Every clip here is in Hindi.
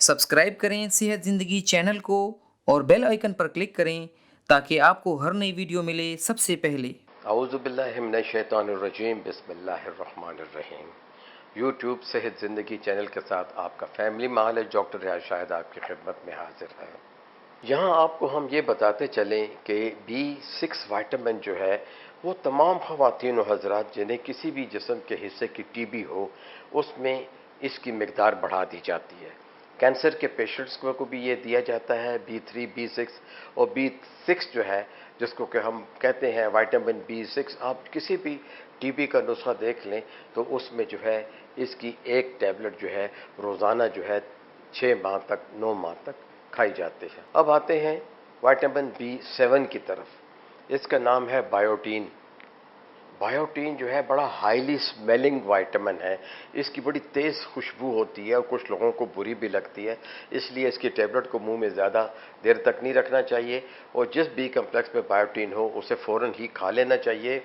सब्सक्राइब करें सेहत ज़िंदगी चैनल को और बेल आइकन पर क्लिक करें ताकि आपको हर नई वीडियो मिले सबसे पहले। औज़ुबिल्लाहि मिनश्शैतानिर्रजीम बिस्मिल्लाहिर्रहमानिर्रहीम। यूट्यूब सेहत ज़िंदगी चैनल के साथ आपका फैमिली मालिक डॉक्टर रियाज शाहिद आपकी खिदमत में हाजिर है। यहाँ आपको हम ये बताते चलें कि B6 विटामिन जो है वो तमाम ख़वातीन और हज़रात जिन्हें किसी भी जिस्म के हिस्से की टीबी हो उसमें इसकी मिक़दार बढ़ा दी जाती है। कैंसर के पेशेंट्स को भी ये दिया जाता है B3, B6 और B6 जो है जिसको कि हम कहते हैं विटामिन B6। आप किसी भी टीबी का नुस्खा देख लें तो उसमें जो है इसकी एक टैबलेट जो है रोज़ाना जो है 6 माह तक 9 माह तक खाई जाते हैं। अब आते हैं विटामिन B7 की तरफ। इसका नाम है बायोटीन। बायोटीन जो है बड़ा हाईली स्मेलिंग विटामिन है। इसकी बड़ी तेज़ खुशबू होती है और कुछ लोगों को बुरी भी लगती है, इसलिए इसकी टैबलेट को मुंह में ज़्यादा देर तक नहीं रखना चाहिए और जिस बी कम्प्लेक्स में बायोटीन हो उसे फ़ौरन ही खा लेना चाहिए।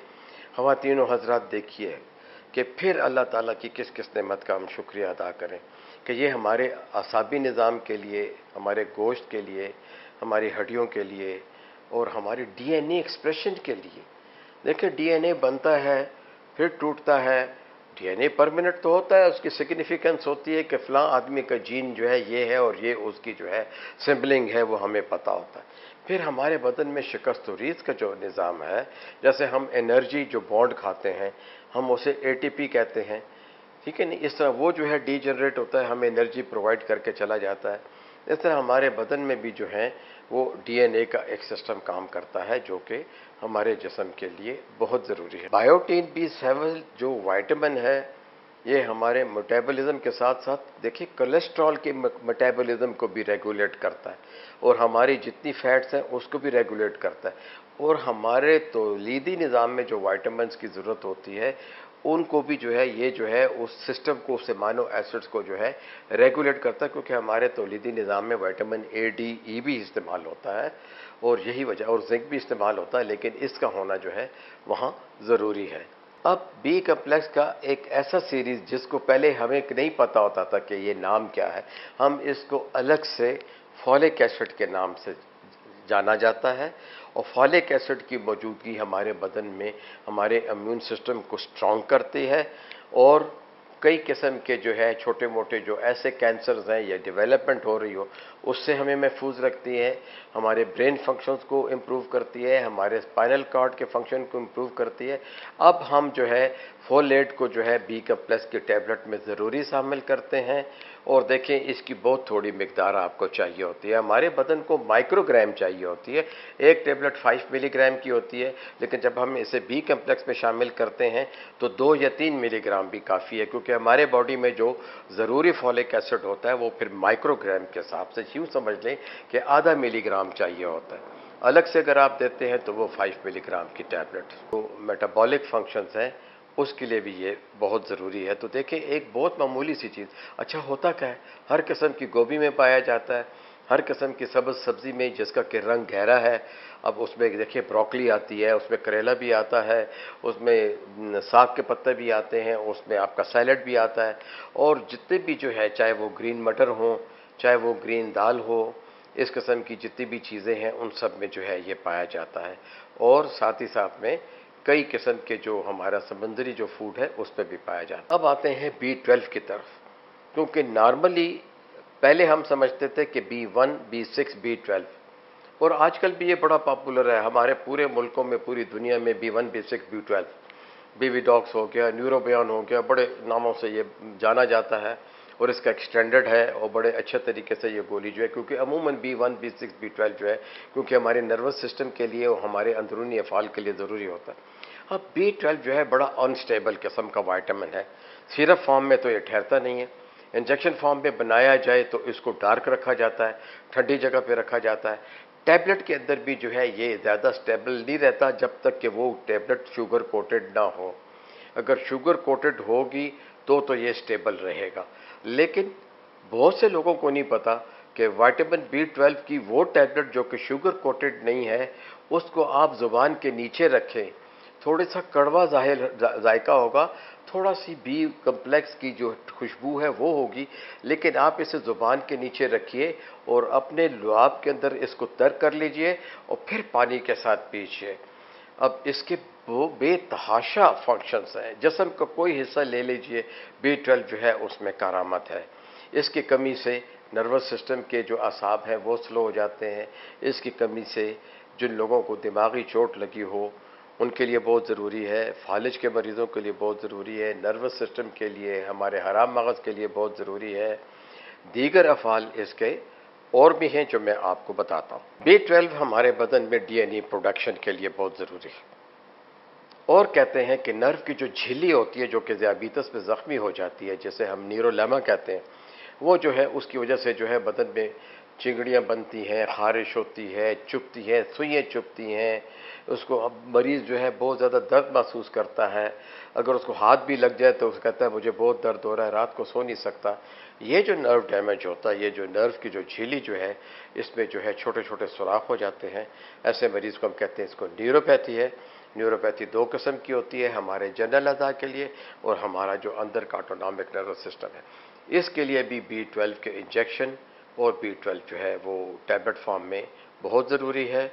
ख़वातीन और हज़रात देखिए कि फिर अल्लाह ताला की किस किस नेमत का हम शुक्रिया अदा करें कि ये हमारे असाबी निज़ाम के लिए, हमारे गोश्त के लिए, हमारी हड्डियों के लिए और हमारे DNA एक्सप्रेशन के लिए। देखिए DNA बनता है फिर टूटता है। DNA परमानेंट तो होता है, उसकी सिग्निफिकेंस होती है कि फ़लाँ आदमी का जीन जो है ये है और ये उसकी जो है सिबलिंग है, वो हमें पता होता है। फिर हमारे बदन में शिकस्त व रीज़ का जो निज़ाम है, जैसे हम एनर्जी जो बॉन्ड खाते हैं हम उसे ATP कहते हैं, ठीक है नहीं, इस तरह वो जो है डीजनरेट होता है, हमें एनर्जी प्रोवाइड करके चला जाता है। इस तरह हमारे बदन में भी जो है वो DNA का एक सिस्टम काम करता है जो कि हमारे जिस्म के लिए बहुत ज़रूरी है। बायोटीन B7 जो विटामिन है ये हमारे मेटाबॉलिज्म के साथ साथ देखिए कोलेस्ट्रॉल के मेटाबॉलिज्म को भी रेगुलेट करता है और हमारी जितनी फैट्स हैं उसको भी रेगुलेट करता है और हमारे तौलीदी निज़ाम में जो विटामिन्स की ज़रूरत होती है उनको भी जो है ये जो है उस सिस्टम को, उस अमीनो एसिड्स को जो है रेगुलेट करता है, क्योंकि हमारे तौलीदी निज़ाम में विटामिन A, D, E भी इस्तेमाल होता है और यही वजह, और जिंक भी इस्तेमाल होता है, लेकिन इसका होना जो है वहाँ ज़रूरी है। अब बी कम्प्लेक्स का एक ऐसा सीरीज जिसको पहले हमें नहीं पता होता था कि ये नाम क्या है, हम इसको अलग से फॉलिक एसिड के नाम से जाना जाता है और फॉलिक एसिड की मौजूदगी हमारे बदन में हमारे इम्यून सिस्टम को स्ट्रॉन्ग करती है और कई किस्म के जो है छोटे मोटे जो ऐसे कैंसर्स हैं या डेवलपमेंट हो रही हो उससे हमें महफूज रखती है, हमारे ब्रेन फंक्शंस को इम्प्रूव करती है, हमारे स्पाइनल कॉर्ड के फंक्शन को इम्प्रूव करती है। अब हम जो है फोलेट को जो है बी कम्प्लेक्स की टैबलेट में ज़रूरी शामिल करते हैं और देखें इसकी बहुत थोड़ी मिकदार आपको चाहिए होती है। हमारे बदन को माइक्रोग्राम चाहिए होती है, एक टैबलेट 5 मिलीग्राम की होती है, लेकिन जब हम इसे बी कम्प्लेक्स में शामिल करते हैं तो 2 या 3 मिलीग्राम भी काफ़ी है, क्योंकि हमारे बॉडी में जो ज़रूरी फॉलिक एसिड होता है वो फिर माइक्रोग्राम के हिसाब से यूँ समझ लें कि आधा मिलीग्राम चाहिए होता है। अलग से अगर आप देते हैं तो वो 5 मिलीग्राम की टैबलेट। तो मेटाबॉलिक फंक्शंस हैं उसके लिए भी ये बहुत ज़रूरी है। तो देखिए एक बहुत मामूली सी चीज़, अच्छा होता क्या है, हर किस्म की गोभी में पाया जाता है, हर किस्म की सब्ज़ सब्ज़ी में जिसका कि रंग गहरा है। अब उसमें देखिए ब्रोकली आती है, उसमें करेला भी आता है, उसमें साग के पत्ते भी आते हैं, उसमें आपका सैलड भी आता है और जितने भी जो है चाहे वो ग्रीन मटर हो चाहे वो ग्रीन दाल हो, इस किस्म की जितनी भी चीज़ें हैं उन सब में जो है ये पाया जाता है और साथ ही साथ में कई किस्म के जो हमारा समंदरी जो फूड है उस पर भी पाया जाता है। अब आते हैं B12 की तरफ, क्योंकि नॉर्मली पहले हम समझते थे कि B1, B6, B12 और आजकल भी ये बड़ा पॉपुलर है हमारे पूरे मुल्कों में, पूरी दुनिया में B1, B6, B12, बीवीडॉक्स हो गया, न्यूरोबियान हो गया, बड़े नामों से ये जाना जाता है और इसका एक्सटेंडेड है और बड़े अच्छे तरीके से ये गोली जो है, क्योंकि अमूमन B1, B6, B12 जो है क्योंकि हमारे नर्वस सिस्टम के लिए और हमारे अंदरूनी अफ़ाल के लिए ज़रूरी होता है। अब B12 जो है बड़ा अनस्टेबल किस्म का विटामिन है, सिरप फॉर्म में तो ये ठहरता नहीं है, इंजेक्शन फॉर्म में बनाया जाए तो इसको डार्क रखा जाता है, ठंडी जगह पे रखा जाता है। टैबलेट के अंदर भी जो है ये ज़्यादा स्टेबल नहीं रहता जब तक कि वो टैबलेट शुगर कोटेड ना हो। अगर शुगर कोटेड होगी तो ये स्टेबल रहेगा, लेकिन बहुत से लोगों को नहीं पता कि विटामिन B12 की वो टैबलेट जो कि शुगर कोटेड नहीं है उसको आप ज़ुबान के नीचे रखें, थोड़ा सा कड़वा जायका होगा, थोड़ा सी बी कम्प्लेक्स की जो खुशबू है वो होगी, लेकिन आप इसे ज़ुबान के नीचे रखिए और अपने लुआब के अंदर इसको तर कर लीजिए और फिर पानी के साथ पीजिए। अब इसके वो बेतहाशा फंक्शंस हैं। जिस्म का कोई हिस्सा ले लीजिए, B12 जो है उसमें करामत है। इसकी कमी से नर्वस सिस्टम के जो असाब हैं वो स्लो हो जाते हैं। इसकी कमी से जिन लोगों को दिमागी चोट लगी हो उनके लिए बहुत ज़रूरी है, फालिज के मरीज़ों के लिए बहुत ज़रूरी है, नर्वस सिस्टम के लिए, हमारे हराम मगज़ के लिए बहुत ज़रूरी है। दीगर अफ़ाल इसके और भी हैं जो मैं आपको बताता हूँ। B12 हमारे बदन में DNA प्रोडक्शन के लिए बहुत ज़रूरी है। और कहते हैं कि नर्व की जो झिल्ली होती है जो कि ज़ियाबीतस में ज़ख्मी हो जाती है, जिसे हम न्यूरोलेमा कहते हैं, वो जो है उसकी वजह से जो है बदन में चिंगड़ियाँ बनती हैं, खारिश होती है, चुभती है, सुइयाँ चुभती हैं। उसको अब मरीज़ जो है बहुत ज़्यादा दर्द महसूस करता है। अगर उसको हाथ भी लग जाए तो उसको कहता है मुझे बहुत दर्द हो रहा है, रात को सो नहीं सकता। ये जो नर्व डैमेज होता है, ये जो नर्व की जो झिल्ली जो है इसमें जो है छोटे छोटे सुराख हो जाते हैं। ऐसे मरीज़ को हम कहते हैं इसको न्यूरोपैथी है। न्यूरोपैथी दो किस्म की होती है, हमारे जनरल अज़ा के लिए और हमारा जो अंदर का ऑटोनॉमिक नर्वस सिस्टम है। इसके लिए भी B12 के इंजेक्शन और B12 जो है वो टैबलेट फॉर्म में बहुत ज़रूरी है।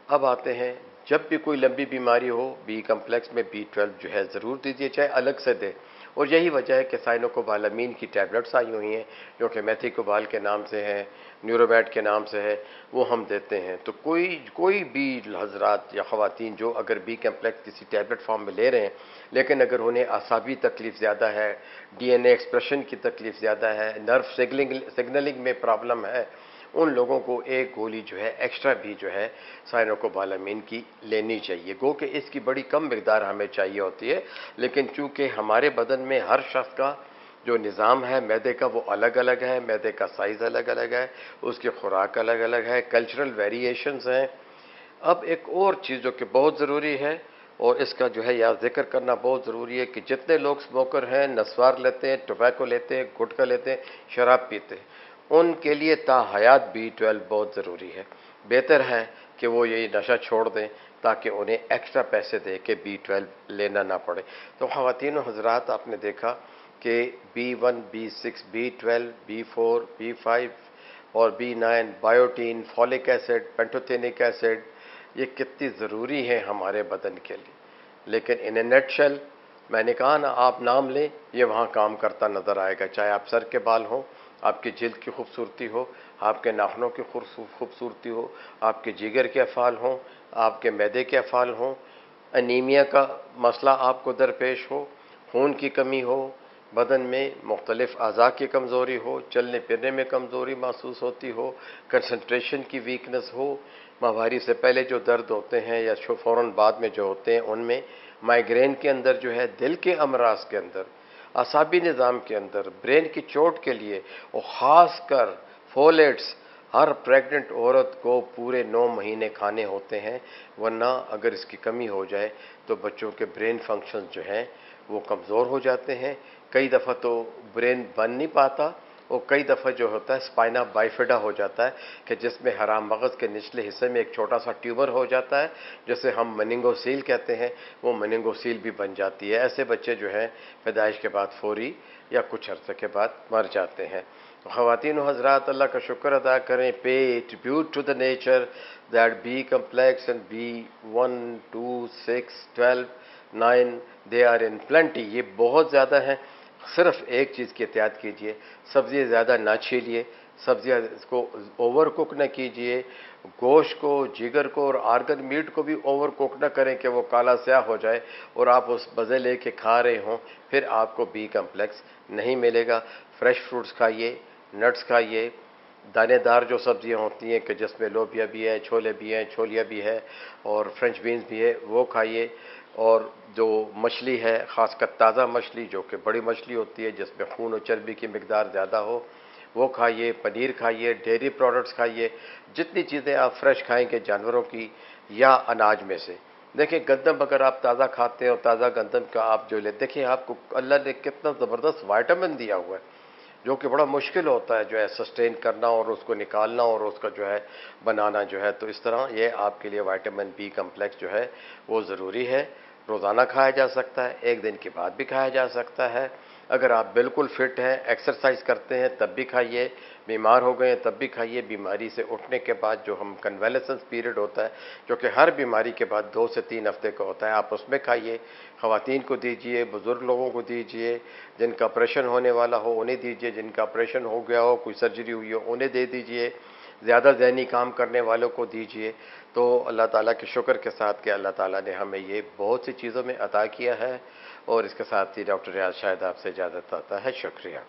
अब आते हैं, जब भी कोई लंबी बीमारी हो बी कम्प्लेक्स में B12 जो है ज़रूर दीजिए, चाहे अलग से दें। और यही वजह है कि साइनोकोबालामीन की टैबलेट्स आई हुई हैं जो कि मेथिकोबाल के नाम से है, न्यूरोमैट के नाम से है, वो हम देते हैं। तो कोई भी हजरात या ख़वातीन जो अगर बी कम्प्लेक्स किसी टैबलेट फॉर्म में ले रहे हैं, लेकिन अगर उन्हें असाबी तकलीफ़ ज़्यादा है, DNA एक्सप्रेशन की तकलीफ़ ज़्यादा है, नर्व सिग्नलिंग में प्रॉब्लम है, उन लोगों को एक गोली जो है एक्स्ट्रा भी जो है साइनोकोबालामीन की लेनी चाहिए। गो कि इसकी बड़ी कम मिकदार हमें चाहिए होती है, लेकिन चूंकि हमारे बदन में हर शख्स का जो निज़ाम है मैदे का वो अलग अलग है, मैदे का साइज़ अलग अलग है, उसकी खुराक अलग अलग है, कल्चरल वेरिएशंस हैं। अब एक और चीज़ जो कि बहुत ज़रूरी है और इसका जो है याद जिक्र करना बहुत ज़रूरी है कि जितने लोग स्मोकर हैं, नस्वार लेते हैं, टोबैको लेते हैं, गुटखा लेते हैं, शराब पीते हैं, उनके लिए ताहयात B12 बहुत ज़रूरी है। बेहतर है कि वो ये नशा छोड़ दें ताकि उन्हें एक्स्ट्रा पैसे दे के B12 लेना ना पड़े। तो ख़वातीन व हज़रात, आपने देखा कि B1, B6, B12, B4, B5 और B9, biotin, folic acid, pantothenic acid, ये कितनी ज़रूरी है हमारे बदन के लिए। लेकिन इन ए नटशेल मैंने कहा ना, आप नाम लें ये वहाँ काम करता नज़र आएगा। चाहे आप सर के बाल हों, आपकी जिल्द की खूबसूरती हो, आपके नाखूनों की खूबसूरती हो, आपके जिगर के अफ़ाल हों, आपके मैदे के अफ़ाल हों, अनीमिया का मसला आपको दरपेश हो, खून की कमी हो, बदन में मुख्तलिफ अज़ा की कमज़ोरी हो, चलने फिरने में कमज़ोरी महसूस होती हो, कंसंट्रेशन की वीकनेस हो, माहवारी से पहले जो दर्द होते हैं या फ़ौरन बाद में जो होते हैं उनमें, माइग्रेन के अंदर जो है, दिल के अमराज के अंदर, असाबी निज़ाम के अंदर, ब्रेन की चोट के लिए, और ख़ास कर फोलेट्स हर प्रेग्नेंट औरत को पूरे 9 महीने खाने होते हैं, वरना अगर इसकी कमी हो जाए तो बच्चों के ब्रेन फंक्शन जो हैं वो कमज़ोर हो जाते हैं। कई दफ़ा तो ब्रेन बन नहीं पाता और कई दफ़ा जो होता है स्पाइना बाइफिडा हो जाता है कि जिसमें हराम मगज़ के निचले हिस्से में एक छोटा सा ट्यूमर हो जाता है, जिसे हम मेनिंगोसील कहते हैं, वो मेनिंगोसील भी बन जाती है। ऐसे बच्चे जो हैं पैदाइश के बाद फौरी या कुछ अरसे के बाद मर जाते हैं। तो ख़वातीन व हज़रात, अल्लाह का शुक्र अदा करें, pay tribute to the nature that B complex and B1, 2, 6, 12, 9 they are in plenty. ये बहुत ज़्यादा हैं। सिर्फ एक चीज़ की एहतियात कीजिए, सब्ज़ी ज़्यादा ना छीलिए, सब्ज़ियाँ इसको ओवर कुक न कीजिए, गोश्त को, जिगर को और आर्गन मीट को भी ओवर कुक न करें कि वो काला स्याह हो जाए और आप उस मज़े लेके खा रहे हों, फिर आपको बी कम्प्लेक्स नहीं मिलेगा। फ्रेश फ्रूट्स खाइए, नट्स खाइए, दानेदार जो सब्ज़ियाँ होती हैं कि जिसमें लोबिया भी है, छोले भी हैं, छोलिया भी है और फ्रेंच बीन्स भी है, वो खाइए। और जो मछली है, ख़ासकर ताज़ा मछली जो कि बड़ी मछली होती है जिसमें खून और चर्बी की मिकदार ज़्यादा हो, वो खाइए। पनीर खाइए, डेयरी प्रोडक्ट्स खाइए। जितनी चीज़ें आप फ्रेश खाएंगे जानवरों की या अनाज में से, देखिए गंदम अगर आप ताज़ा खाते हैं और ताज़ा गंदम का आप जो ले, देखिए आपको अल्लाह ने कितना ज़बरदस्त वाइटामिन दिया हुआ है जो कि बड़ा मुश्किल होता है जो है सस्टेन करना और उसको निकालना और उसका जो है बनाना जो है। तो इस तरह ये आपके लिए विटामिन बी कम्प्लेक्स जो है वो ज़रूरी है। रोज़ाना खाया जा सकता है, एक दिन के बाद भी खाया जा सकता है। अगर आप बिल्कुल फिट हैं, एक्सरसाइज करते हैं तब भी खाइए, बीमार हो गए हैं तब भी खाइए। बीमारी से उठने के बाद जो हम कन्वालेसेंस पीरियड होता है, जो कि हर बीमारी के बाद 2 से 3 हफ्ते का होता है, आप उसमें खाइए। ख़वातीन को दीजिए, बुज़ुर्ग लोगों को दीजिए, जिनका ऑपरेशन होने वाला हो उन्हें दीजिए, जिनका ऑपरेशन हो गया हो, कोई सर्जरी हुई हो उन्हें दे दीजिए, ज़्यादा ज़हनी काम करने वालों को दीजिए। तो अल्लाह ताला के शुक्र के साथ कि अल्लाह ताला ने हमें ये बहुत सी चीज़ों में अता किया है। और इसके साथ ही डॉक्टर रियाज़ शाहिद आपसे इजाज़त चाहता है। शुक्रिया।